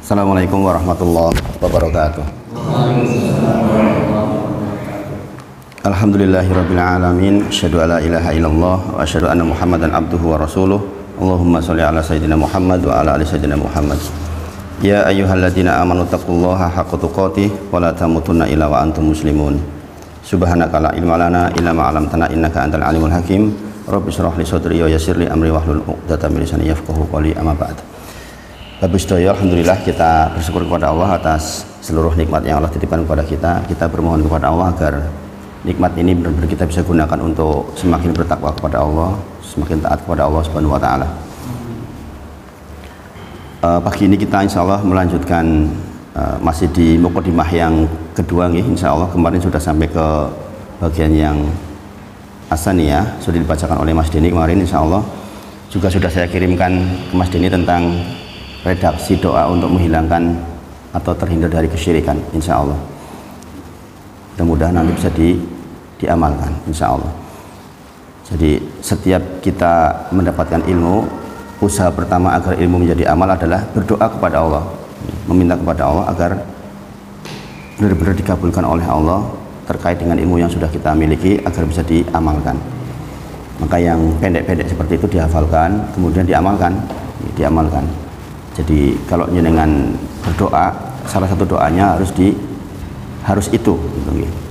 Assalamualaikum warahmatullahi wabarakatuh. Alhamdulillahirabbil alamin, asyhadu alla ilaha illallah wa asyhadu anna Muhammadan abduhu wa rasuluh. Allahumma shalli ala sayyidina Muhammad wa ala ali sayyidina Muhammad. Ya ayyuhalladzina amanu taqullaha haqqa tuqatih wa la tamutunna illa wa antum muslimun. Subhanaka la ilma lana illa ma 'allamtana innaka antal alimul hakim. Rabbi shrah li sadri wa yassir li amri wahlul 'uqdatam min lisani yafqahu qawli. Amma ba'd. Bapak Sedaya, alhamdulillah kita bersyukur kepada Allah atas seluruh nikmat yang Allah titipkan kepada kita. Kita bermohon kepada Allah agar nikmat ini benar-benar kita bisa gunakan untuk semakin bertakwa kepada Allah, semakin taat kepada Allah Subhanahu wa taala. Pagi ini kita insya Allah melanjutkan masih di Muqaddimah yang kedua nih, insya Allah. Kemarin sudah sampai ke bagian yang Asaniyah, sudah dibacakan oleh Mas Denny kemarin, insya Allah. Juga sudah saya kirimkan ke Mas Denny tentang redaksi doa untuk menghilangkan atau terhindar dari kesyirikan, insya Allah. Mudah-mudahan nanti bisa diamalkan, insya Allah. Jadi setiap kita mendapatkan ilmu, usaha pertama agar ilmu menjadi amal adalah berdoa kepada Allah, meminta kepada Allah agar benar-benar dikabulkan oleh Allah terkait dengan ilmu yang sudah kita miliki agar bisa diamalkan. Maka yang pendek-pendek seperti itu dihafalkan, kemudian diamalkan. Jadi kalau dengan berdoa, salah satu doanya harus itu gitu,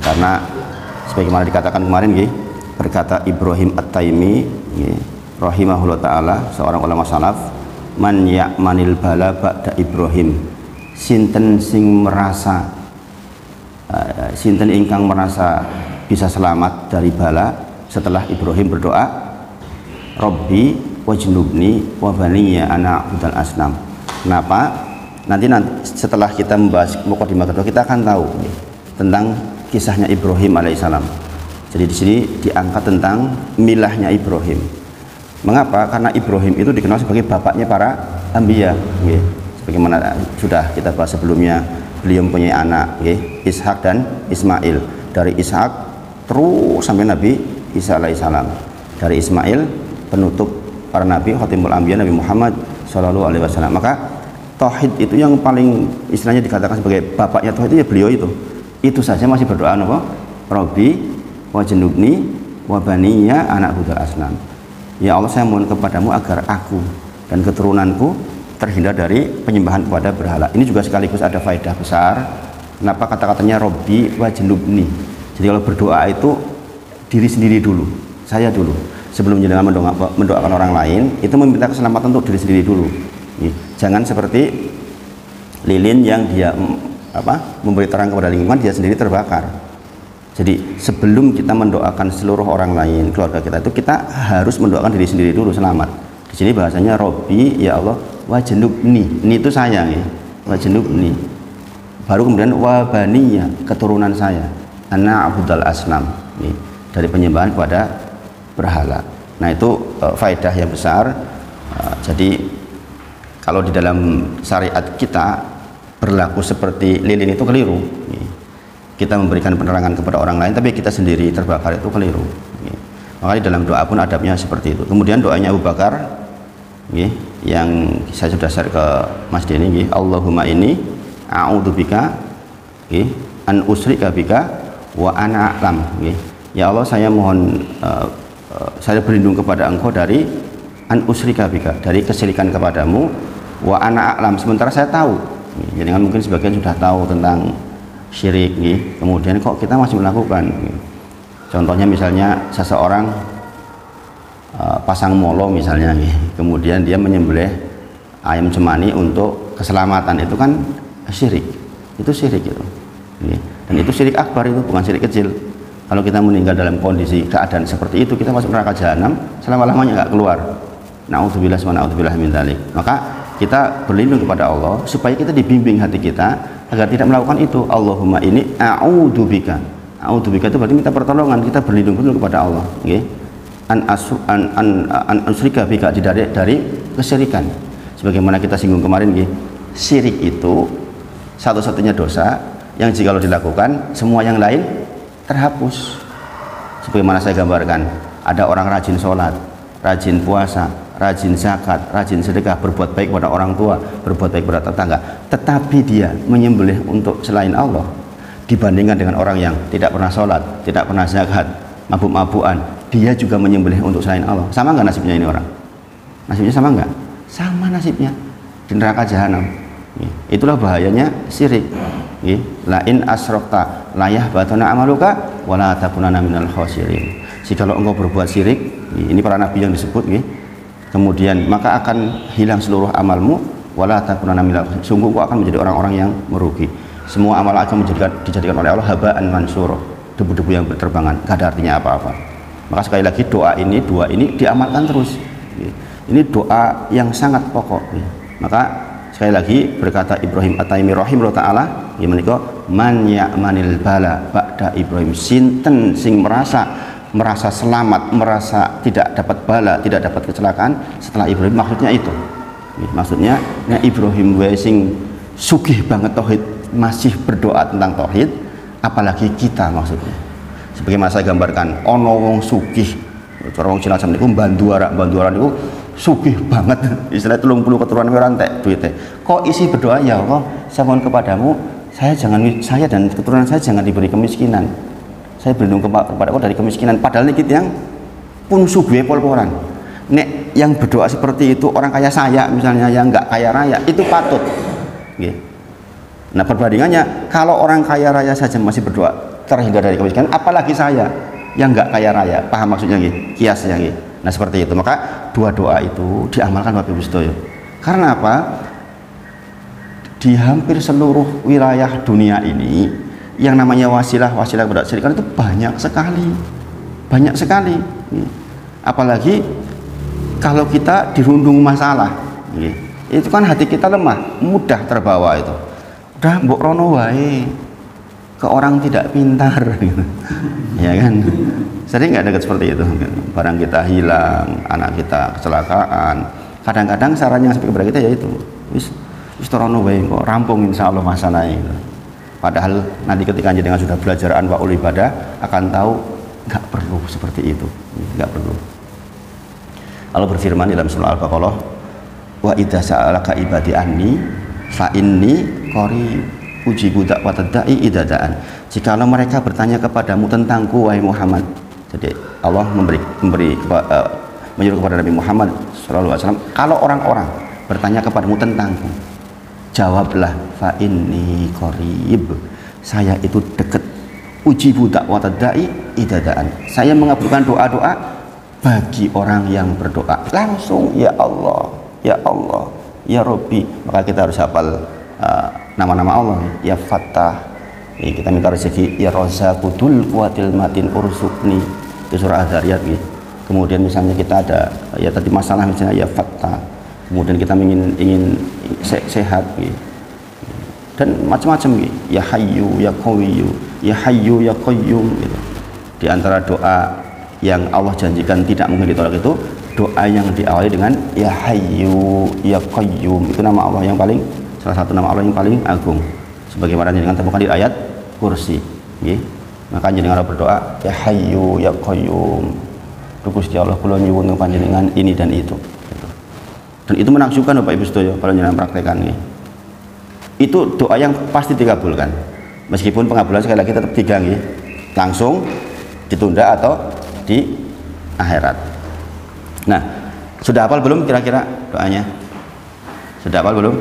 karena sebagaimana dikatakan kemarin, berkata Ibrahim At-Taimi rahimahullah ta'ala, seorang ulama salaf, man ya'manil bala ba'da Ibrahim, sinten ingkang merasa bisa selamat dari bala setelah Ibrahim berdoa, Rabbi wajnubni wa baniya ana a'budal asnam. Kenapa? Nanti setelah kita membahas Muqaddimah kedua, kita akan tahu tentang kisahnya Ibrahim alaihissalam. Jadi di sini diangkat tentang milahnya Ibrahim. Mengapa? Karena Ibrahim itu dikenal sebagai bapaknya para anbiya. Sebagaimana sudah kita bahas sebelumnya, beliau mempunyai anak, Ishak dan Ismail. Dari Ishak terus sampai Nabi Isa alaihissalam. Dari Ismail penutup para nabi, khatimul anbiya, Nabi Muhammad Shallallahu alaihi wasallam. Maka tauhid itu yang paling istilahnya dikatakan sebagai bapaknya tauhid itu ya beliau itu. Itu saja masih berdoa apa? Rabbi wajnubni wa baniya anak budal asnam. Ya Allah, saya mohon kepadamu agar aku dan keturunanku terhindar dari penyembahan kepada berhala. Ini juga sekaligus ada faedah besar. Kenapa kata-katanya Rabbi wajnubni? Jadi kalau berdoa itu diri sendiri dulu, saya dulu. Sebelum jangan mendoakan orang lain, itu meminta keselamatan untuk diri sendiri dulu. Jangan seperti lilin yang dia memberi terang kepada lingkungan, dia sendiri terbakar. Jadi sebelum kita mendoakan seluruh orang lain, keluarga kita, itu kita harus mendoakan diri sendiri dulu selamat. Di sini bahasanya Robbi, ya Allah, wajnubni, ini itu saya, wajnubni. Baru kemudian wabaniya, keturunan saya, ana abudal asnam, dari penyembahan kepada berhala. Nah itu faedah yang besar. Jadi kalau di dalam syariat kita berlaku seperti lilin itu keliru. Kita memberikan penerangan kepada orang lain tapi kita sendiri terbakar, itu keliru. Makanya dalam doa pun adabnya seperti itu. Kemudian doanya Abu Bakar yang saya sudah share ke Mas Denny, Allahumma inni a'udzubika an usyrika bika wa ana a'lam. Ya Allah, saya mohon saya berlindung kepada Engkau dari an usyrika bika, dari kesyirikan kepadamu, wa ana a'lam, sementara saya tahu. Jadi kan mungkin sebagian sudah tahu tentang syirik, kemudian kok kita masih melakukan. Contohnya misalnya seseorang pasang molo misalnya, kemudian dia menyembelih ayam cemani untuk keselamatan, itu kan syirik. Itu syirik itu. Dan itu syirik akbar, itu bukan syirik kecil. Kalau kita meninggal dalam kondisi keadaan seperti itu, kita masuk neraka jahanam selama-lamanya nggak keluar. Na'udzubillah wa na'udzubillah min dzalik. Maka kita berlindung kepada Allah supaya kita dibimbing hati kita agar tidak melakukan itu. Allahumma ini a'udzubika. A'udzubika itu berarti minta pertolongan, kita berlindung kepada Allah. An usyrika bika, dari kesyirikan. Sebagaimana kita singgung kemarin, syirik itu satu-satunya dosa yang jika dilakukan semua yang lain terhapus. Sebagaimana saya gambarkan, ada orang rajin sholat, rajin puasa, rajin zakat, rajin sedekah, berbuat baik kepada orang tua, berbuat baik kepada tetangga, tetapi dia menyembelih untuk selain Allah, dibandingkan dengan orang yang tidak pernah sholat, tidak pernah zakat, mabuk-mabukan, dia juga menyembelih untuk selain Allah. Sama nggak nasibnya ini orang? Nasibnya sama nggak? Sama nasibnya di neraka jahanam. Itulah bahayanya syirik. La in asrokta layah batana amaluka wala takunana minal khosirin. Jikalau engkau berbuat syirik, ini para nabi yang disebut, kemudian maka akan hilang seluruh amalmu, wala takunana minal, sungguh engkau akan menjadi orang-orang yang merugi. Semua amal akan dijadikan oleh Allah habaan mansur, debu-debu yang berterbangan, gak ada artinya apa-apa. Maka sekali lagi dua ini diamalkan terus. Ini doa yang sangat pokok. Maka sekali lagi berkata Ibrahim At-Taimi rahimahullah taala, menika man ya'manil bala ba'da Ibrahim, sinten sing merasa selamat, merasa tidak dapat bala, tidak dapat kecelakaan setelah Ibrahim. Maksudnya itu. Maksudnya Ibrahim wae sing sugih banget tauhid, masih berdoa tentang tauhid, apalagi kita maksudnya. Sebagaimana saya gambarkan, ono wong sugih, cara wong Cina sampe niku banduara niku sugih banget, istilah 30 keturunan rantek duitnya. Kok isi berdoa, ya Allah, saya mohon kepadamu, saya dan keturunan saya jangan diberi kemiskinan. Saya berlindung kepadamu dari kemiskinan. Padahal ini yang pun sugih pol-polan. Nek yang berdoa seperti itu orang kaya saya misalnya, yang nggak kaya raya, itu patut. Nah perbandingannya, kalau orang kaya raya saja masih berdoa terhindar dari kemiskinan, apalagi saya yang nggak kaya raya. Paham maksudnya kiasnya. Nah seperti itu. Maka dua doa itu diamalkan Bapak Ibu Sedaya. Karena apa? Di hampir seluruh wilayah dunia ini yang namanya wasilah kepada syirikan itu banyak sekali. Apalagi kalau kita dirundung masalah, itu kan hati kita lemah, mudah terbawa itu. Udah mbok rono wae ke orang tidak pintar, ya kan? Sering nggak dekat seperti itu. Barang kita hilang, anak kita kecelakaan, kadang-kadang sarannya sampai kepada kita yaitu wis rono wae kok rampung insya Allah masalahnya itu. Padahal nanti ketika jenengan sudah belajar anwaul ibadah akan tahu nggak perlu seperti itu, nggak perlu. Allah berfirman dalam surah Al-Baqarah, wa idza sa'alaka ibadi anni fa inni qarib ujibu da'watad da'i idza da'an. Jikalau mereka bertanya kepadamu tentangku wahai Muhammad. Jadi Allah menyuruh kepada Nabi Muhammad SAW, kalau orang-orang bertanya kepadamu tentangku, jawablah fa inni qarib, saya itu dekat, ujibu da'watad da'i idza da'an, saya mengabulkan doa-doa bagi orang yang berdoa langsung, ya Allah, ya Allah, ya Rabbi. Maka kita harus hafal nama-nama Allah, ya Fattah, kita minta rezeki, ya Razaqudul Quwatil Matin Urzuqni, itu surah Az-Zariyat. Kemudian misalnya kita ada ya tadi masalah misalnya ya Fattah, kemudian kita ingin sehat dan macam-macam, ya Hayyu ya Qawiyyu, ya Hayyu ya Qayyum gitu. Di antara doa yang Allah janjikan tidak mungkin ditolak itu doa yang diawali dengan ya Hayyu ya Qayyum. Itu nama Allah yang paling, salah satu nama Allah yang paling agung, sebagaimana jenengan temukan di ayat kursi. Maka jenengan berdoa ya Hayyu ya Qayyum, Gusti Allah kula nyuwun panjenengan ini dan itu. Dan itu menakjubkan Bapak Ibu sedaya kalau jenengan praktekkan. Itu doa yang pasti dikabulkan. Meskipun pengabulan sekali lagi tetap 3 langsung, ditunda atau di akhirat. Nah, sudah hafal belum kira-kira doanya? Sudah hafal belum?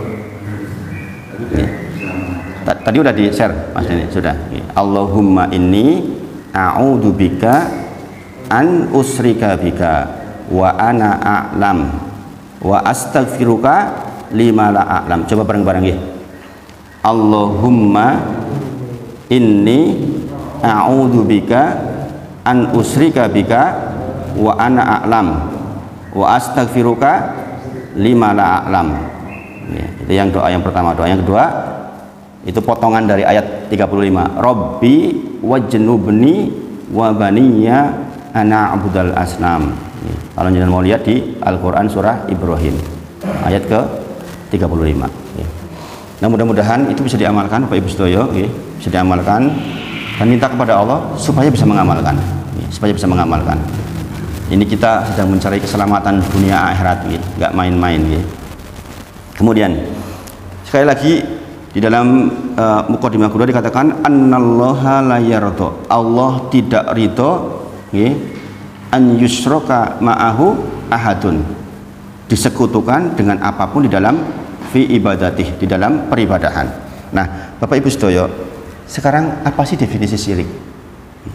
Tadi udah di share Mas ini, sudah. Allahumma inni a'udzubika an usrika bika wa ana a'lam wa astaghfiruka lima la a'lam. Coba bareng-bareng ya. Allahumma inni a'udzubika an usrika bika wa ana a'lam wa astaghfiruka lima la a'lam. Itu yang doa yang pertama. Doa yang kedua itu potongan dari ayat 35, Rabbi wajnubni wa baniya ana abudal asnam. Kalau jangan mau lihat di Al-Quran surah Ibrahim ayat ke 35. Nah mudah-mudahan itu bisa diamalkan Bapak Ibu sedaya, bisa diamalkan dan minta kepada Allah supaya bisa mengamalkan, Ini kita sedang mencari keselamatan dunia akhirat, nggak main-main. Kemudian sekali lagi di dalam Muqaddimah kedua dikatakan annallaha la yarda, Allah tidak ridho an yusyraka ma'ahu ahadun, disekutukan dengan apapun di dalam fi ibadatih, di dalam peribadahan. Nah, Bapak Ibu sedaya, sekarang apa sih definisi syirik?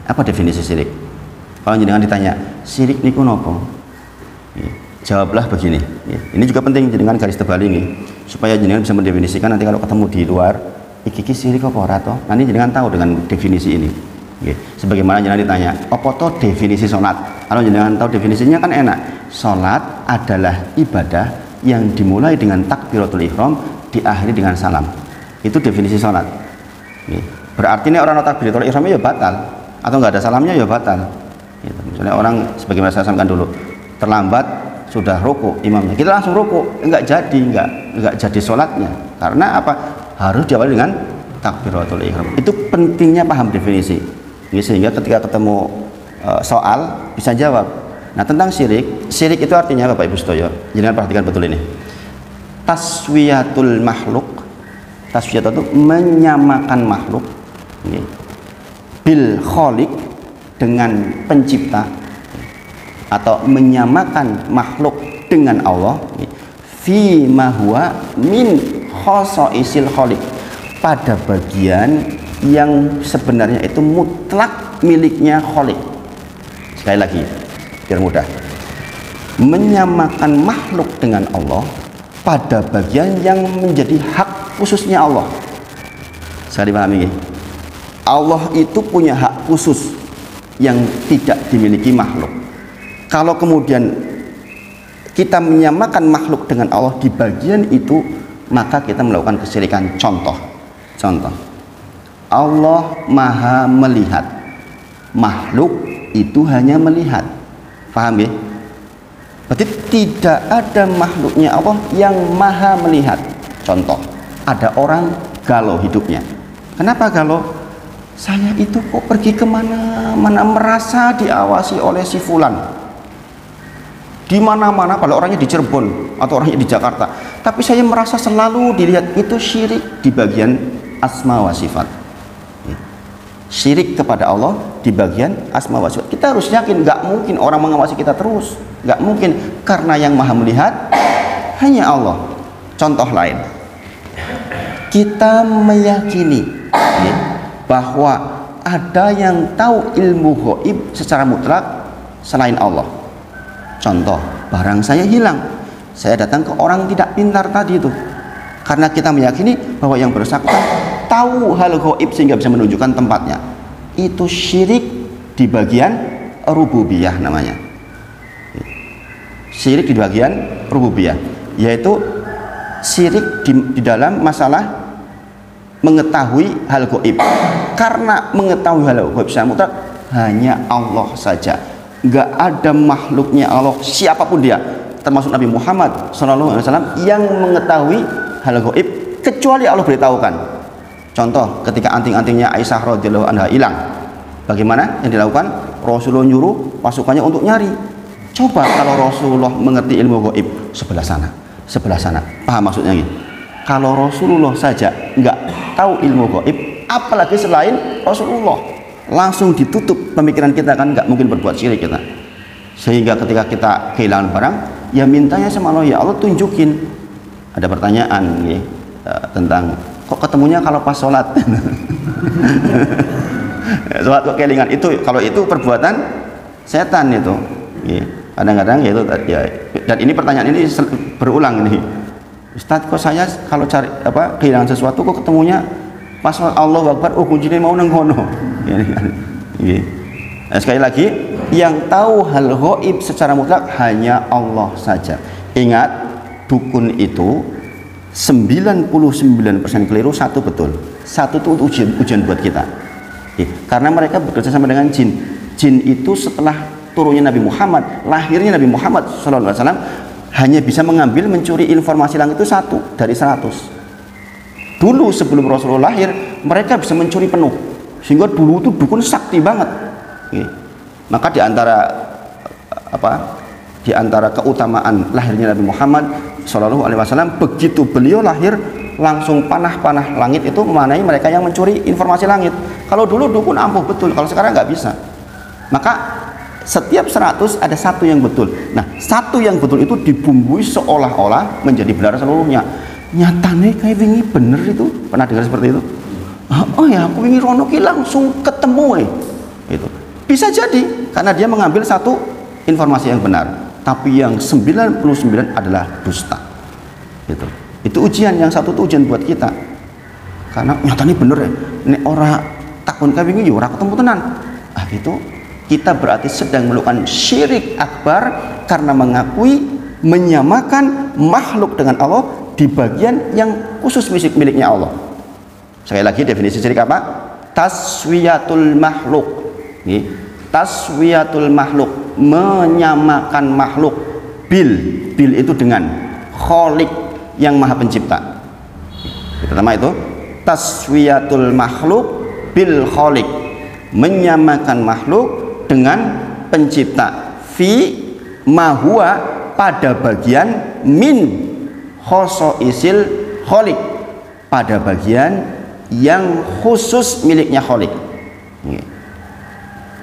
Apa definisi syirik? Kalau jenengan ditanya syirik niku nopo, jawablah begini. Ini juga penting jenengan garis tebali nih, supaya jenengan bisa mendefinisikan nanti kalau ketemu di luar iki syirik apa ora toh, nanti jenengan tahu dengan definisi ini. Sebagaimana jenengan ditanya apa toh definisi sholat, kalau jenengan tahu definisinya kan enak. Sholat adalah ibadah yang dimulai dengan takbiratul ihram, diakhiri dengan salam. Itu definisi sholat. Berarti ini orang takbiratul ihramnya ya batal, atau nggak ada salamnya ya batal. Misalnya orang, sebagaimana saya sampaikan dulu, terlambat sudah ruku imamnya, kita langsung ruku, enggak jadi sholatnya. Karena apa? Harus diawali dengan takbiratul ihram. Itu pentingnya paham definisi. Sehingga ketika ketemu soal bisa jawab. Nah, tentang syirik itu artinya Bapak Ibu sedaya, jangan perhatikan betul ini. Taswiyatul makhluk, taswiyat itu menyamakan makhluk bil khaliq, dengan pencipta, atau menyamakan makhluk dengan Allah fi ma huwa min khosaisil khaliq, pada bagian yang sebenarnya itu mutlak miliknya khaliq. Sekali lagi biar mudah, menyamakan makhluk dengan Allah pada bagian yang menjadi hak khususnya Allah. Sekali pahami, Allah itu punya hak khusus yang tidak dimiliki makhluk. Kalau kemudian kita menyamakan makhluk dengan Allah di bagian itu, maka kita melakukan kesyirikan. Contoh Allah maha melihat, makhluk itu hanya melihat. Paham ya? Berarti tidak ada makhluknya Allah yang maha melihat. Contoh, ada orang galau hidupnya. Kenapa galau? Saya itu kok pergi kemana-mana merasa diawasi oleh si fulan, di mana-mana, kalau orangnya di Cirebon atau orangnya di Jakarta, tapi saya merasa selalu dilihat. Itu syirik di bagian asma wa sifat. Syirik kepada Allah di bagian asma wa sifat. Kita harus yakin nggak mungkin orang mengawasi kita terus, nggak mungkin, karena yang maha melihat hanya Allah. Contoh lain, kita meyakini bahwa ada yang tahu ilmu gaib secara mutlak selain Allah. Contoh, barang saya hilang, saya datang ke orang tidak pintar tadi itu, karena kita meyakini bahwa yang bersangkutan tahu hal gaib sehingga bisa menunjukkan tempatnya. Itu syirik di bagian rububiyah namanya. Syirik di bagian rububiyah, yaitu syirik di dalam masalah mengetahui hal gaib. Karena mengetahui hal gaib secara mutlak hanya Allah saja, nggak ada makhluknya Allah siapapun dia, termasuk Nabi Muhammad SAW, yang mengetahui hal gaib kecuali Allah beritahukan. Contoh, ketika anting-antingnya Aisyah radhiyallahu anha hilang, bagaimana yang dilakukan? Rasulullah nyuruh pasukannya untuk nyari. Coba kalau Rasulullah mengerti ilmu gaib, sebelah sana, paham maksudnya gitu? Kalau Rasulullah saja nggak tahu ilmu gaib, apalagi selain Rasulullah, langsung ditutup pemikiran kita, kan nggak mungkin berbuat syirik kita. Sehingga ketika kita kehilangan barang, ya mintanya sama Allah, ya Allah tunjukin. Ada pertanyaan nih tentang kok ketemunya kalau pas sholat. Sholat kok kelingan, itu kalau itu perbuatan setan itu. Kadang-kadang ya itu ya. Dan ini pertanyaan ini berulang ini. Ustadz, kok saya kalau cari kehilangan sesuatu kok ketemunya pas Allahu Akbar, oh kuncinya mau nengkono. Nah, sekali lagi, yang tahu hal gaib secara mutlak hanya Allah saja. Ingat, dukun itu 99% keliru, satu betul. Satu itu ujian buat kita. Karena mereka bekerja sama dengan jin. Jin itu setelah turunnya Nabi Muhammad, lahirnya Nabi Muhammad SAW, hanya bisa mengambil, mencuri informasi langit itu 1 dari 100. Dulu sebelum Rasulullah lahir, mereka bisa mencuri penuh, sehingga dulu itu dukun sakti banget. Maka di antara di antara keutamaan lahirnya Nabi Muhammad Shallallahu Alaihi Wasallam, begitu beliau lahir langsung panah-panah langit itu memanai mereka yang mencuri informasi langit. Kalau dulu dukun ampuh betul, kalau sekarang nggak bisa. Maka setiap 100 ada satu yang betul. Nah, satu yang betul itu dibumbui seolah-olah menjadi benar seluruhnya. Nyatane kayak wingi bener itu, pernah dengar seperti itu? Oh ya, aku wingi rono ki langsung ketemu itu. Bisa jadi karena dia mengambil satu informasi yang benar, tapi yang 99 adalah dusta. Gitu. Itu ujian, yang satu itu ujian buat kita. Karena nyatane bener ya, nek ora takon kae wingi ya ora ketemu tenan. Itu kita berarti sedang melakukan syirik akbar karena mengakui menyamakan makhluk dengan Allah di bagian yang khusus miliknya Allah. Sekali lagi definisi syirik apa? Taswiyatul makhluk. Taswiyatul makhluk, menyamakan makhluk bil itu dengan Khalik yang Maha Pencipta. Pertama itu taswiyatul makhluk bil Khalik, menyamakan makhluk dengan pencipta, fi mahua pada bagian min khosoisil Khalik, pada bagian yang khusus miliknya Khalik.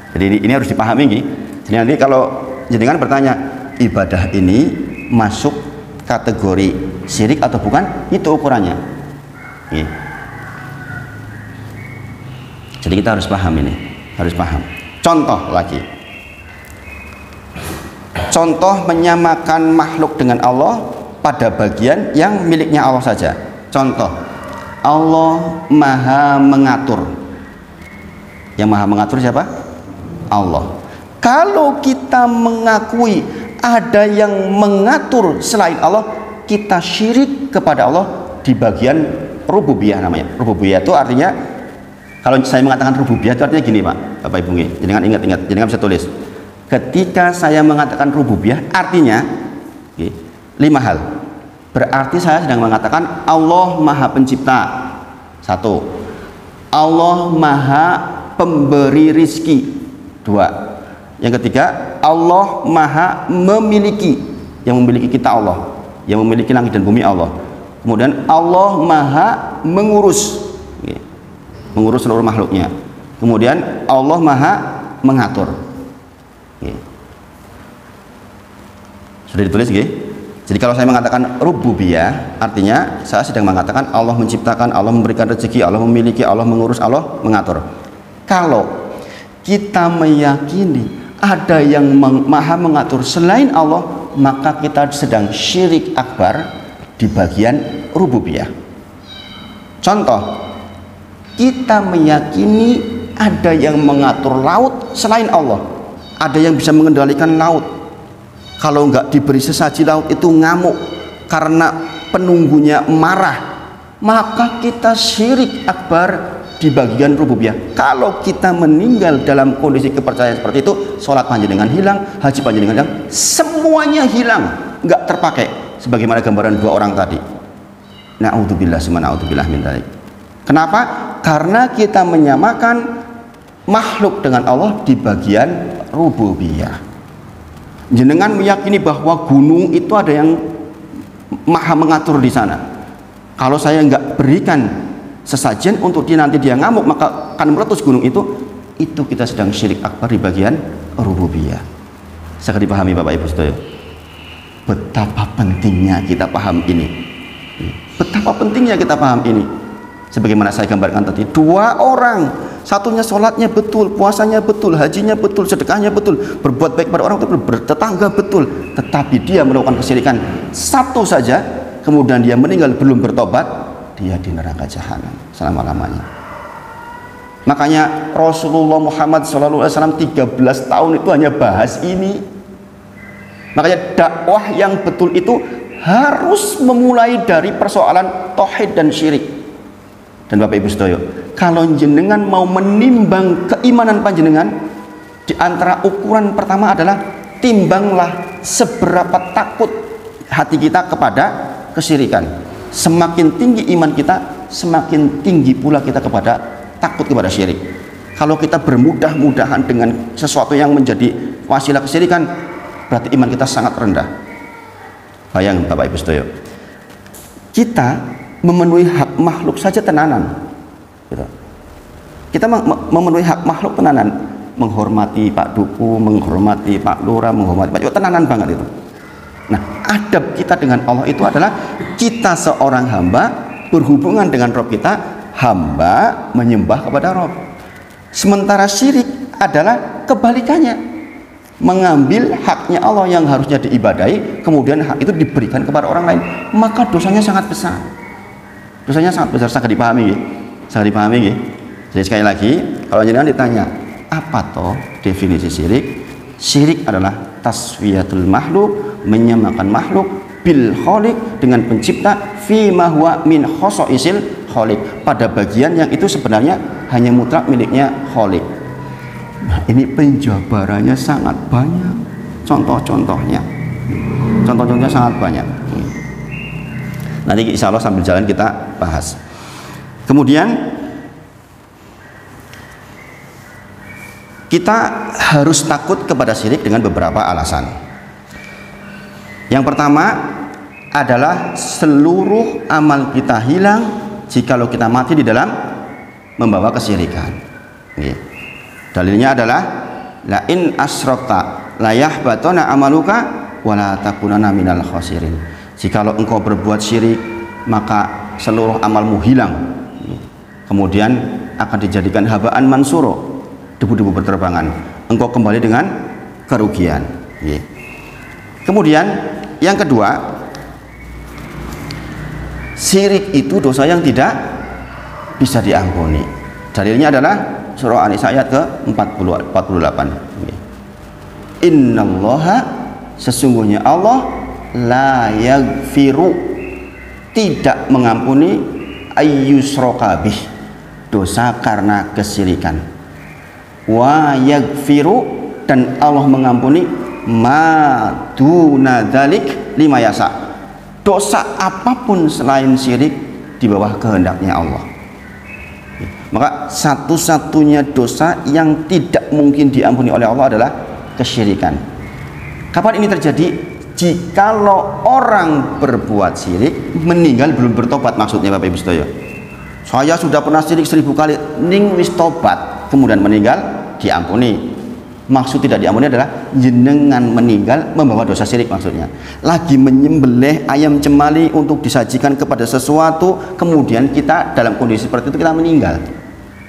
Jadi ini harus dipahami nih. Jadi nanti kalau jenengan bertanya ibadah ini masuk kategori syirik atau bukan, itu ukurannya. Jadi kita harus paham ini, harus paham. Contoh lagi, contoh menyamakan makhluk dengan Allah pada bagian yang miliknya Allah saja. Contoh, Allah Maha Mengatur. Yang Maha Mengatur siapa? Allah. Kalau kita mengakui ada yang mengatur selain Allah, kita syirik kepada Allah di bagian rububiyah namanya. Rububiyah itu artinya, kalau saya mengatakan rububiyah itu artinya gini Pak, Bapak Ibu, jangan ingat-ingat, jangan bisa tulis. Ketika saya mengatakan rububiyah, artinya 5 hal. Berarti saya sedang mengatakan Allah Maha Pencipta. 1. Allah Maha Pemberi rizki. 2. Yang ketiga, Allah Maha Memiliki. Yang memiliki kita Allah, yang memiliki langit dan bumi Allah. Kemudian Allah Maha Mengurus, mengurus seluruh makhluknya. Kemudian Allah Maha Mengatur. Sudah ditulis Jadi kalau saya mengatakan rububiyah, artinya saya sedang mengatakan Allah menciptakan, Allah memberikan rezeki, Allah memiliki, Allah mengurus, Allah mengatur. Kalau kita meyakini ada yang maha mengatur selain Allah, maka kita sedang syirik akbar di bagian rububiyah. Contoh, kita meyakini ada yang mengatur laut selain Allah, ada yang bisa mengendalikan laut. Kalau nggak diberi sesaji laut itu ngamuk karena penunggunya marah, maka kita syirik akbar di bagian rububiyah. Kalau kita meninggal dalam kondisi kepercayaan seperti itu, sholat panjenengan hilang, haji panjenengan hilang, semuanya hilang, nggak terpakai. Sebagaimana gambaran 2 orang tadi. Na'udzubillah summa na'udzubillah min dzalik. Kenapa? Karena kita menyamakan makhluk dengan Allah di bagian rububiyah. Jenengan meyakini bahwa gunung itu ada yang maha mengatur di sana. Kalau saya nggak berikan sesajen untuk nanti dia ngamuk, maka akan meletus gunung itu kita sedang syirik akbar di bagian rububiyah. Saya dipahami Bapak Ibu Saudara. Betapa pentingnya kita paham ini. Betapa pentingnya kita paham ini. Sebagaimana saya gambarkan tadi, 2 orang, satunya sholatnya betul, puasanya betul, hajinya betul, sedekahnya betul, berbuat baik pada orang betul, bertetangga betul, tetapi dia melakukan kesyirikan satu saja, kemudian dia meninggal belum bertobat, dia di neraka jahanam selama-lamanya. Makanya Rasulullah Muhammad SAW 13 tahun itu hanya bahas ini. Makanya dakwah yang betul itu harus memulai dari persoalan tauhid dan syirik. Dan Bapak Ibu Sedaya, kalau jenengan mau menimbang keimanan panjenengan, di antara ukuran pertama adalah timbanglah seberapa takut hati kita kepada kesyirikan. Semakin tinggi iman kita, semakin tinggi pula kita kepada takut kepada syirik. Kalau kita bermudah-mudahan dengan sesuatu yang menjadi wasilah kesyirikan, berarti iman kita sangat rendah. Bayang Bapak Ibu Sedoyo, kita memenuhi hak makhluk saja tenanan gitu. Kita memenuhi hak makhluk tenanan, menghormati Pak Duku, menghormati Pak Lurah, menghormati Pak Jokowi, tenanan banget itu. Nah, adab kita dengan Allah itu adalah kita seorang hamba berhubungan dengan Rob kita, hamba menyembah kepada Rob. Sementara syirik adalah kebalikannya, mengambil haknya Allah yang harusnya diibadahi, kemudian hak itu diberikan kepada orang lain, maka dosanya sangat besar. Dosanya sangat besar, sangat dipahami, sangat dipahami. Jadi sekali lagi, kalau jenengan ditanya apa toh definisi syirik? Syirik adalah taswiyatul makhluk, menyamakan makhluk bil khaliq, dengan pencipta, fi ma huwa min khosaisil khaliq, pada bagian yang itu sebenarnya hanya mutlak miliknya khaliq. Nah, ini penjabarannya sangat banyak, contoh-contohnya sangat banyak. Nanti insya Allah sambil jalan kita bahas. Kemudian kita harus takut kepada syirik dengan beberapa alasan. Yang pertama adalah seluruh amal kita hilang jikalau kita mati di dalam membawa kesyirikan. Dalilnya adalah la in asyrokta la yahbatuna amaluka wa la takunanna minal khasirin. Jikalau engkau berbuat syirik, maka seluruh amalmu hilang, kemudian akan dijadikan habaan mansuro, debu-debu berterbangan, engkau kembali dengan kerugian. Kemudian yang kedua, syirik itu dosa yang tidak bisa diampuni. Dalilnya adalah surah An-Nisa ayat ke-48. Innallaha, sesungguhnya Allah, la yaghfiru, tidak mengampuni, ayyusrokabih, dosa karena kesyirikan, wa yaghfiru, dan Allah mengampuni, ma duna dzalik lima yasa, dosa apapun selain syirik di bawah kehendaknya Allah. Maka satu-satunya dosa yang tidak mungkin diampuni oleh Allah adalah kesyirikan. Kapan ini terjadi? Jikalau orang berbuat syirik meninggal belum bertobat, maksudnya Bapak Ibu Sedoyo. Saya sudah pernah syirik 1000 kali, ning wis tobat, kemudian meninggal, diampuni. Maksud tidak diampuni adalah jenengan meninggal membawa dosa syirik, maksudnya. Lagi menyembelih ayam cemali untuk disajikan kepada sesuatu, kemudian kita dalam kondisi seperti itu kita meninggal,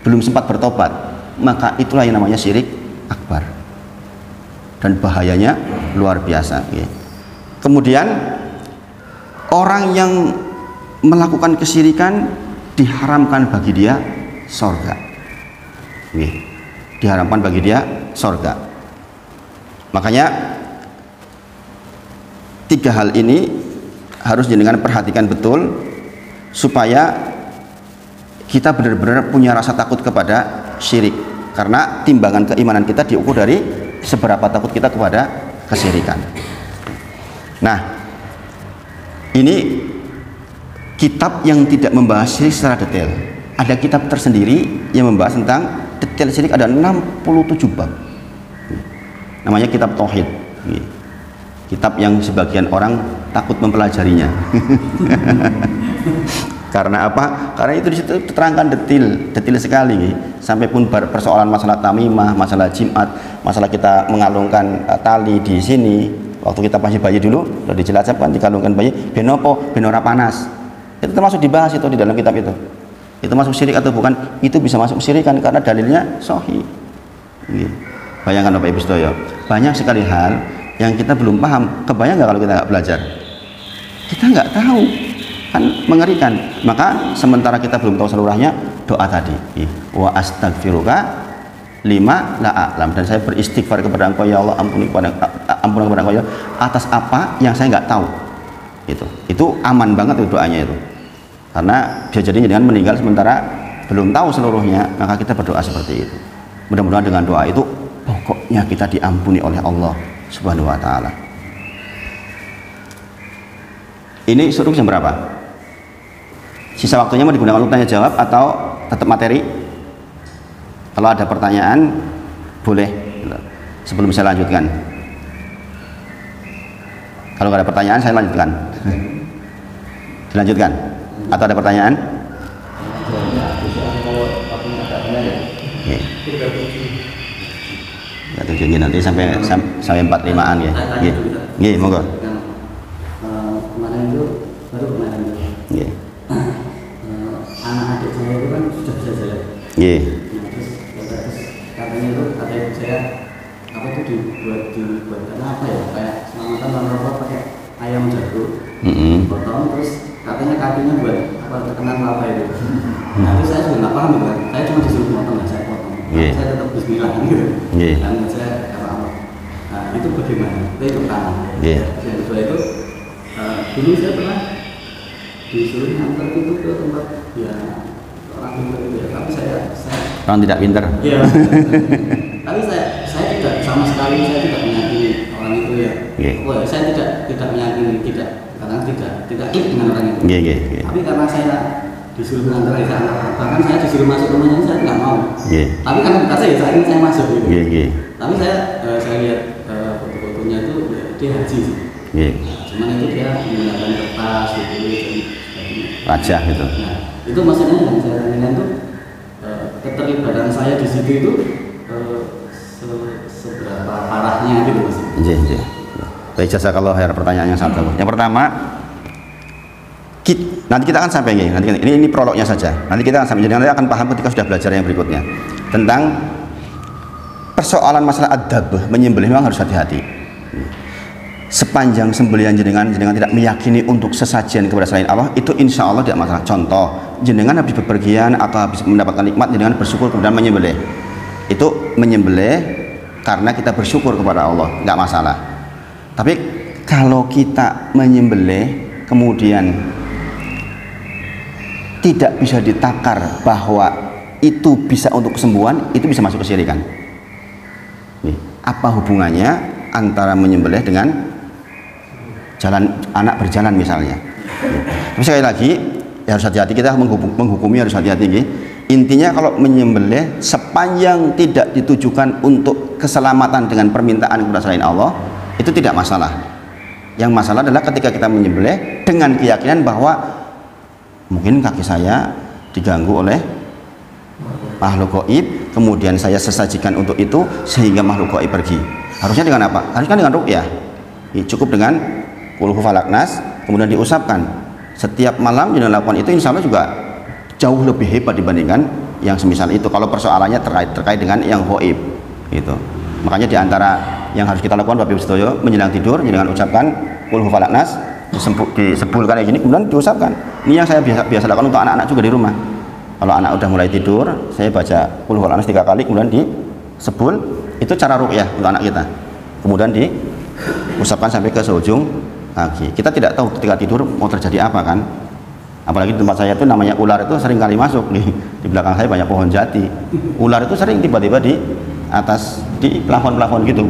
belum sempat bertobat, maka itulah yang namanya syirik akbar. Dan bahayanya luar biasa. Kemudian orang yang melakukan kesyirikan diharamkan bagi dia sorga. Diharamkan bagi dia sorga. Makanya 3 hal ini harus jenengan perhatikan betul supaya kita benar-benar punya rasa takut kepada syirik, karena timbangan keimanan kita diukur dari seberapa takut kita kepada kesyirikan. Nah, ini kitab yang tidak membahas syirik secara detail. Ada kitab tersendiri yang membahas tentang detail syirik, ada 67 bab. Namanya kitab Tauhid. Kitab yang sebagian orang takut mempelajarinya. Karena apa? Karena itu di situ diterangkan detail sekali. Sampai pun persoalan masalah tamimah, masalah jimat, masalah kita mengalungkan tali di sini. Waktu kita masih bayi dulu, sudah dijelaskan dikalungkan bayi, benopo, benora panas. Itu termasuk dibahas itu di dalam kitab itu. Itu masuk syirik atau bukan? Itu bisa masuk syirik kan, karena dalilnya sahih. Bayangkan Bapak Ibu Sedoyo, banyak sekali hal yang kita belum paham. Kebayang nggak kalau kita nggak belajar? Kita nggak tahu, kan mengerikan. Maka sementara kita belum tahu seluruhnya, doa tadi, wa astaghfiruka lima la a'lam, dan saya beristighfar kepada Engkau ya Allah, ampuni kepada Engkau ya atas apa yang saya nggak tahu. Itu aman banget itu doanya itu, karena bisa jadi dengan meninggal sementara belum tahu seluruhnya, maka kita berdoa seperti itu. Mudah-mudahan dengan doa itu pokoknya kita diampuni oleh Allah Subhanahu wa taala. Ini suruh jam berapa? Sisa waktunya mau digunakan untuk tanya jawab atau tetap materi? Kalau ada pertanyaan boleh sebelum saya lanjutkan. Kalau nggak ada pertanyaan saya lanjutkan. Dilanjutkan. Atau ada pertanyaan? Ya, tujuh nanti sampai 45-an ya. Iya, monggo. Kemarin itu baru kemarin itu. Iya. Anak adik saya itu kan sudah bisa jalan. Iya. Terus katanya itu kata ibu saya apa itu dibuatkan apa ya kayak selamatan orang rokok pakai ayam jago. Potong terus katanya kakinya buat apa terkenal apa itu. Nah itu saya juga nggak paham kan. Saya cuma disuruh potong nggak saya potong. Saya tetap Bismillah gitu. Dan saya kata Allah. Nah itu bagaimana? Itu pertama. Yang kedua itu dulu saya pernah disuruh antar itu ke tempat ya orang pintar itu ya, tapi saya orang tidak pintar. Iya. Tapi saya tidak sama sekali saya tidak meyakini orang itu ya. Oh, saya tidak meyakini karena tidak klik dengan orang itu. Tapi karena saya disuruh mengantar ke sana, bahkan saya disuruh masuk rumahnya saya nggak mau. Tapi karena dikasih ya saya ingin saya masuk gitu. Tapi saya lihat foto-fotonya itu ya, dia haji sih. Cuman itu dia menggunakan kertas gitu. Wajah gitu. Nah, itu maksudnya yang saya tanyakan tuh keterlibatan saya di situ itu seberapa parahnya gitu mas. Iya. Baik, jazakallahu khair pertanyaan yang sangat bagus. Yang pertama, nanti kita akan sampai ini prolognya saja. Nanti kita akan sampai, jadi nanti akan paham ketika sudah belajar yang berikutnya tentang persoalan masalah adab menyembelih. Memang harus hati-hati. Sepanjang sembelihan jenengan tidak meyakini untuk sesajian kepada selain Allah, itu insya Allah tidak masalah. Contoh, jenengan habis bepergian atau habis mendapatkan nikmat, jenengan bersyukur kemudian menyembelih. Itu menyembelih karena kita bersyukur kepada Allah, nggak masalah. Tapi kalau kita menyembelih kemudian tidak bisa ditakar bahwa itu bisa untuk kesembuhan, itu bisa masuk kesyirikan. Apa hubungannya antara menyembelih dengan anak berjalan misalnya? Tapi sekali lagi ya harus hati-hati, kita menghukumi harus hati-hati. Intinya kalau menyembelih sepanjang tidak ditujukan untuk keselamatan dengan permintaan kepada selain Allah, itu tidak masalah. Yang masalah adalah ketika kita menyembelih dengan keyakinan bahwa mungkin kaki saya diganggu oleh makhluk gaib, kemudian saya sesajikan untuk itu sehingga makhluk gaib pergi. Harusnya dengan apa? Harusnya dengan ruqyah. Cukup dengan Qul Hu Falaq Nas, kemudian diusapkan setiap malam. Dengan lakukan itu insya Allah juga jauh lebih hebat dibandingkan yang semisal itu. Kalau persoalannya terkait dengan yang gaib itu, makanya diantara yang harus kita lakukan Bapak Ibu Sedoyo, menjelang tidur dengan ucapkan Qul Hu Falaq Nas, disebulkan kayak gini, kemudian diusapkan. Ini yang saya biasa lakukan untuk anak-anak juga di rumah. Kalau anak udah mulai tidur, saya baca Qul Hu Falaq Nas 3 kali, kemudian disebul. Itu cara ruqyah untuk anak kita. Kemudian diusapkan sampai ke seujung kaki. Kita tidak tahu ketika tidur mau terjadi apa kan. Apalagi di tempat saya itu namanya ular itu sering kali masuk nih. Di belakang saya banyak pohon jati. Ular itu sering tiba-tiba di atas, di plafon-plafon gitu.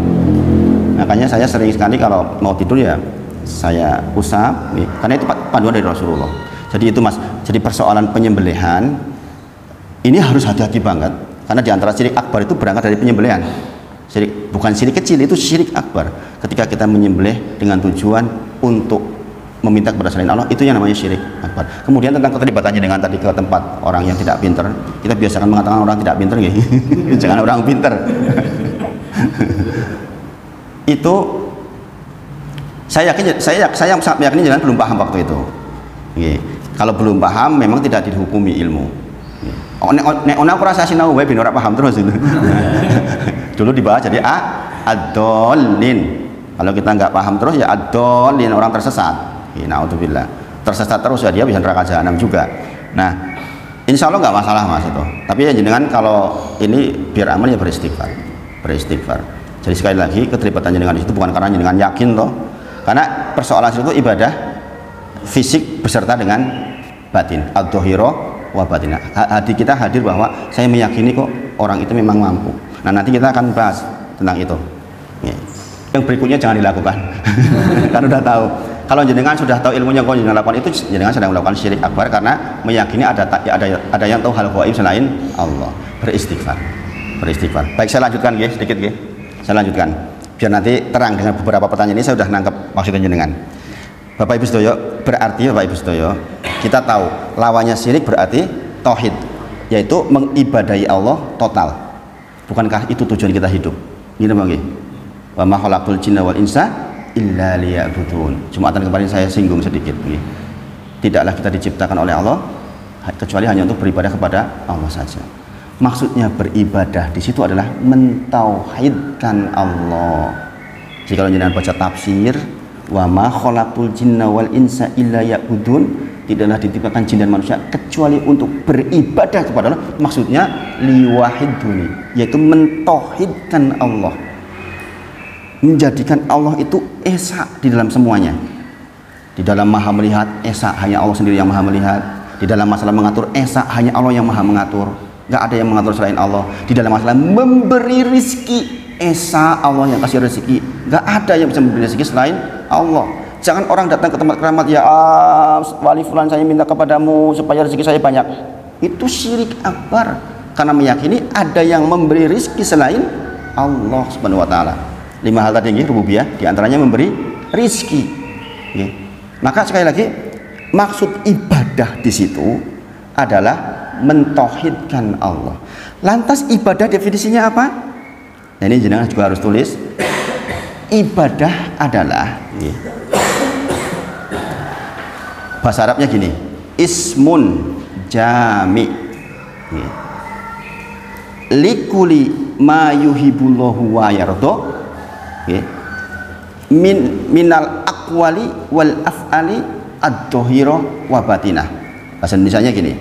Makanya saya sering sekali kalau mau tidur ya saya usap nih. Karena itu panduan dari Rasulullah. Jadi itu mas, jadi persoalan penyembelihan ini harus hati-hati banget. Karena diantara syirik akbar itu berangkat dari penyembelihan. Syirik, bukan syirik kecil, itu syirik akbar. Ketika kita menyembelih dengan tujuan untuk meminta kepada selain Allah, itu yang namanya syirik akbar. Kemudian tentang keterlibatannya dengan tadi ke tempat orang yang tidak pinter, kita biasakan mengatakan orang tidak pinter gitu. Jangan orang pinter. Itu saya sangat meyakini jangan belum paham waktu itu. Kalau belum paham memang tidak dihukumi ilmu. Nek ana ora sinau wae ben ora paham terus itu. Dulu dibahas jadi ad-dallin. Kalau kita nggak paham terus ya ad-dallin, orang tersesat. Naudzubillah. Tersesat terus ya dia bisa neraka jahanam juga. Nah, insya Allah nggak masalah mas itu. Tapi ya jenengan kalau ini biar aman ya beristighfar. Jadi sekali lagi keterlibatan jenengan di situ bukan karena jenengan yakin toh. Karena persoalan itu ibadah fisik beserta dengan batin. Ad-dhahira wa batin. Hati kita hadir bahwa saya meyakini kok orang itu memang mampu. Nah nanti kita akan bahas tentang itu. Yang berikutnya jangan dilakukan. Kan udah tahu. Kalau jenengan sudah tahu ilmunya kok jenengan lakukan itu, jenengan sedang melakukan syirik akbar karena meyakini ada yang tahu hal gaib selain Allah. Beristighfar. Baik, saya lanjutkan sedikit. Saya lanjutkan. biar nanti terang dengan beberapa pertanyaan ini saya sudah nangkep maksudnya jenengan. Bapak Ibu Sedoyo, berarti Bapak Ibu Sedoyo, kita tahu lawannya syirik berarti tauhid, yaitu mengibadahi Allah total. Bukankah itu tujuan kita hidup? Gini Bang, wa ma khalaqtul jinna wal insa illa liya'budun. Jumatan kemarin saya singgung sedikit. Tidaklah kita diciptakan oleh Allah kecuali hanya untuk beribadah kepada Allah saja. Maksudnya beribadah di situ adalah mentauhidkan Allah. Jika kalau jenengan baca tafsir, wa ma khalaqtul jinna wal insa illa liya'budun, tidaklah diciptakan jin dan manusia kecuali untuk beribadah kepada Allah. Maksudnya liwahiduni, yaitu mentauhidkan Allah, menjadikan Allah itu esa di dalam semuanya. Di dalam maha melihat, esa hanya Allah sendiri yang maha melihat. Di dalam masalah mengatur, esa hanya Allah yang maha mengatur, gak ada yang mengatur selain Allah. Di dalam masalah memberi rizki, esa Allah yang kasih rezeki, gak ada yang bisa memberi rezeki selain Allah. Jangan orang datang ke tempat keramat, ya wali fulan saya minta kepadamu supaya rezeki saya banyak. Itu syirik akbar, karena meyakini ada yang memberi rezeki selain Allah Subhanahu wa taala. 5 hal tadi rububiyah, diantaranya memberi rezeki. Maka sekali lagi, maksud ibadah di situ adalah mentauhidkan Allah. Lantas ibadah definisinya apa? Nah, ini jenengan juga harus tulis. Ibadah adalah, bahasa Arabnya gini, ismun jami likuli ma yuhibullahu wa yardo minal aqwali wal af'ali ad-dhahira wa batinah. Bahasa Indonesianya gini,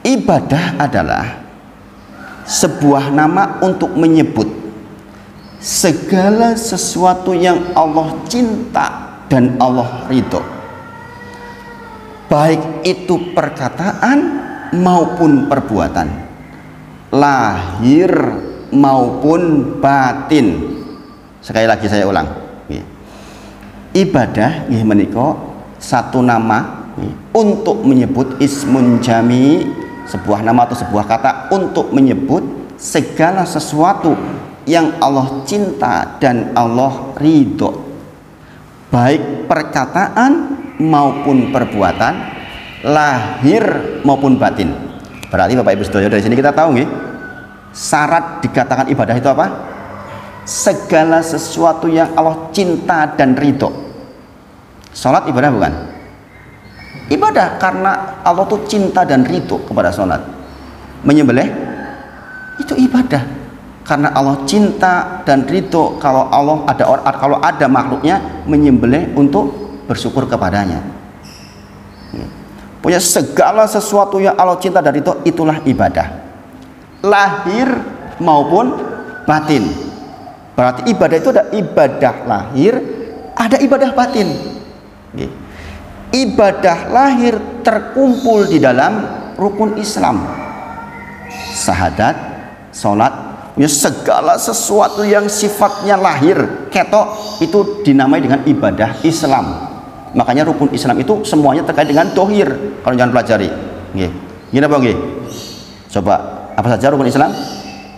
ibadah adalah sebuah nama untuk menyebut segala sesuatu yang Allah cinta dan Allah ridho, baik itu perkataan maupun perbuatan, lahir maupun batin. Sekali lagi saya ulang, ibadah menika satu nama untuk menyebut ismun jami, sebuah nama atau sebuah kata untuk menyebut segala sesuatu yang Allah cinta dan Allah ridho, baik perkataan maupun perbuatan, lahir maupun batin. Berarti Bapak Ibu Saudara, dari sini kita tahu nggih, syarat dikatakan ibadah itu apa? Segala sesuatu yang Allah cinta dan ridho. Salat ibadah bukan? Ibadah karena Allah tuh cinta dan ridho kepada salat. Menyembelih itu ibadah karena Allah cinta dan ridho kalau ada makhluknya menyembelih untuk bersyukur kepadanya. Punya segala sesuatu yang Allah cinta dan ridho, itulah ibadah, lahir maupun batin. Berarti ibadah itu ada ibadah lahir, ada ibadah batin. Ibadah lahir terkumpul di dalam rukun Islam, syahadat, sholat, segala sesuatu yang sifatnya lahir ketok itu dinamai dengan ibadah Islam. Makanya rukun Islam itu semuanya terkait dengan dohir. Kalau jangan pelajari, gini apa nggih? Coba apa saja rukun Islam?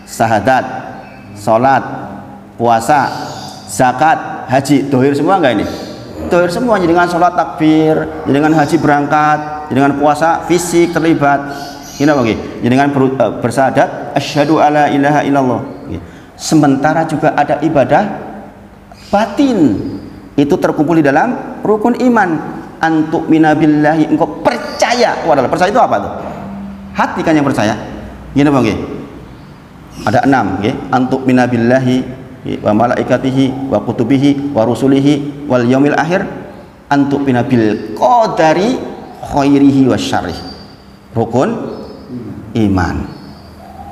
Syahadat, sholat, puasa, zakat, haji, dohir semua enggak ini? Dohir semua. Dengan sholat takbir, dengan haji berangkat, dengan puasa fisik terlibat. Gini apa nggih? Dengan bersyahadat asyhadu alla ilaha illallah. Sementara juga ada ibadah batin, itu terkumpul di dalam rukun iman. Antuk minabillahi, engkau percaya. Waduh, percaya itu apa tuh? Hati kan yang percaya. Gini apa nggih? Ada 6 nggih. Antuk minabillahi wa malaikatihi wa kutubihi wa rusulihi wal yaumil akhir, antuk minabil qadari khairihi wa syarrih. Rukun iman.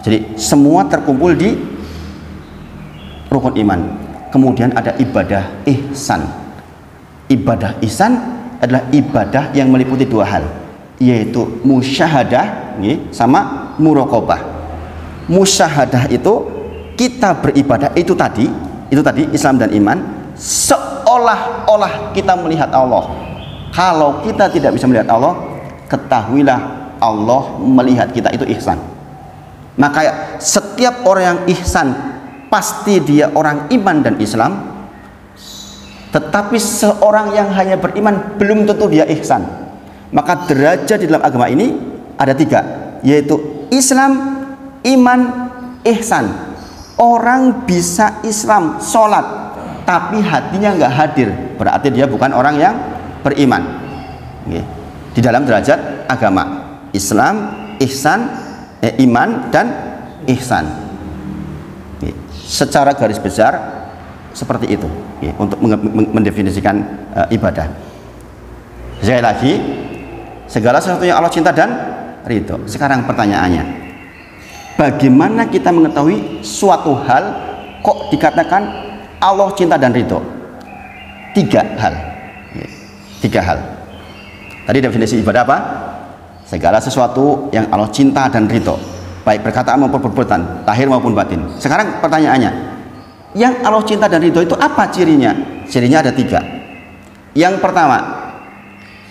Jadi semua terkumpul di rukun iman. Kemudian ada ibadah ihsan. Ibadah ihsan adalah ibadah yang meliputi 2 hal, yaitu musyahadah sama muraqabah. Musyahadah itu kita beribadah itu tadi Islam dan iman, seolah-olah kita melihat Allah. Kalau kita tidak bisa melihat Allah, ketahuilah Allah melihat kita, itu ihsan. Maka setiap orang yang ihsan pasti dia orang iman dan Islam. Tetapi seorang yang hanya beriman belum tentu dia ihsan. Maka derajat di dalam agama ini ada 3, yaitu Islam, iman, ihsan. Orang bisa Islam, sholat, tapi hatinya nggak hadir, berarti dia bukan orang yang beriman. Di dalam derajat agama, Islam, ihsan, iman dan ihsan. Secara garis besar seperti itu untuk mendefinisikan ibadah. Sekali lagi, segala sesuatu yang Allah cinta dan ridho. Sekarang pertanyaannya, bagaimana kita mengetahui suatu hal kok dikatakan Allah cinta dan ridho? 3 hal. 3 hal. Tadi definisi ibadah apa? Segala sesuatu yang Allah cinta dan ridho, baik perkataan maupun perbuatan, lahir maupun batin. Sekarang pertanyaannya, yang Allah cinta dan ridho itu apa cirinya? Cirinya ada 3. Yang pertama,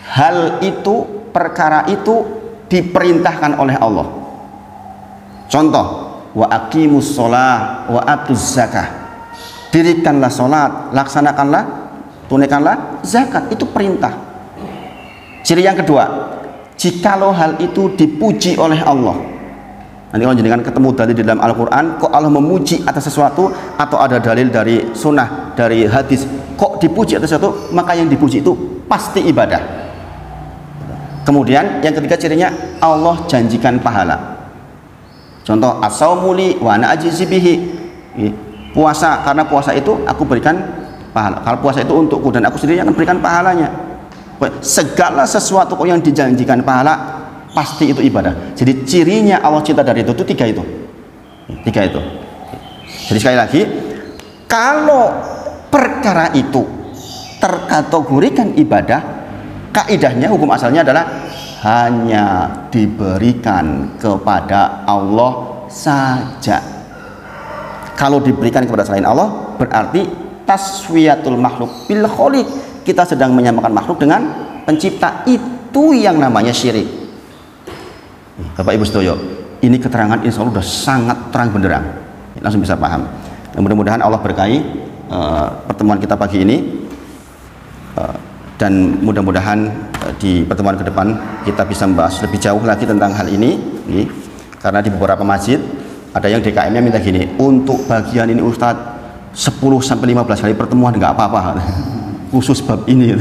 hal itu, perkara itu diperintahkan oleh Allah. Contoh, wa aqimus sholah wa atuz zakah. Dirikanlah sholat, laksanakanlah, tunaikanlah zakat. Itu perintah. Ciri yang kedua, jikalau hal itu dipuji oleh Allah. Nanti kalau jenengan ketemu dalil di dalam Al-Quran, kok Allah memuji atas sesuatu, atau ada dalil dari sunnah, dari hadis, kok dipuji atas sesuatu, maka yang dipuji itu pasti ibadah. Kemudian yang ketiga cirinya, Allah janjikan pahala. Contoh, as-saumuli wa ana ajzi bihi. Puasa, karena puasa itu aku berikan pahala. Kalau puasa itu untukku dan aku sendiri akan berikan pahalanya. Segala sesuatu yang dijanjikan pahala pasti itu ibadah. Jadi cirinya Allah cinta dari itu 3 itu. 3 itu. Jadi sekali lagi, kalau perkara itu terkategorikan ibadah, kaidahnya, hukum asalnya adalah hanya diberikan kepada Allah saja. Kalau diberikan kepada selain Allah, berarti taswiyatul makhluk bil khaliq. Kita sedang menyamakan makhluk dengan pencipta. Itu yang namanya syirik. Bapak Ibu sedoyo, ini keterangan insya Allah sudah sangat terang benderang, langsung bisa paham. Mudah-mudahan Allah berkahi pertemuan kita pagi ini, dan mudah-mudahan di pertemuan ke depan kita bisa membahas lebih jauh lagi tentang hal ini. Karena di beberapa masjid ada yang DKM-nya minta gini, untuk bagian ini Ustadz 10-15 kali pertemuan nggak apa-apa, khusus bab ini.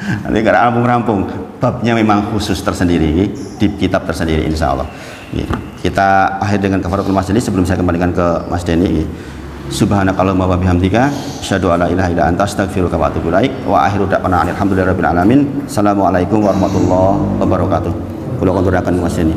Nanti karena rampung-rampung, babnya memang khusus tersendiri di kitab tersendiri, insya Allah. Kita akhir dengan kafaratul majelis sebelum saya kembalikan ke Mas Denny. Subhanakallahumma wa bihamdika asyhadu an la ilaha illa anta astaghfiruka wa atubu ilaik. Wa akhiru da'wana alhamdulillahirabbil alamin. Assalamualaikum warahmatullahi wabarakatuh. Kula kondurakan Mas Denny.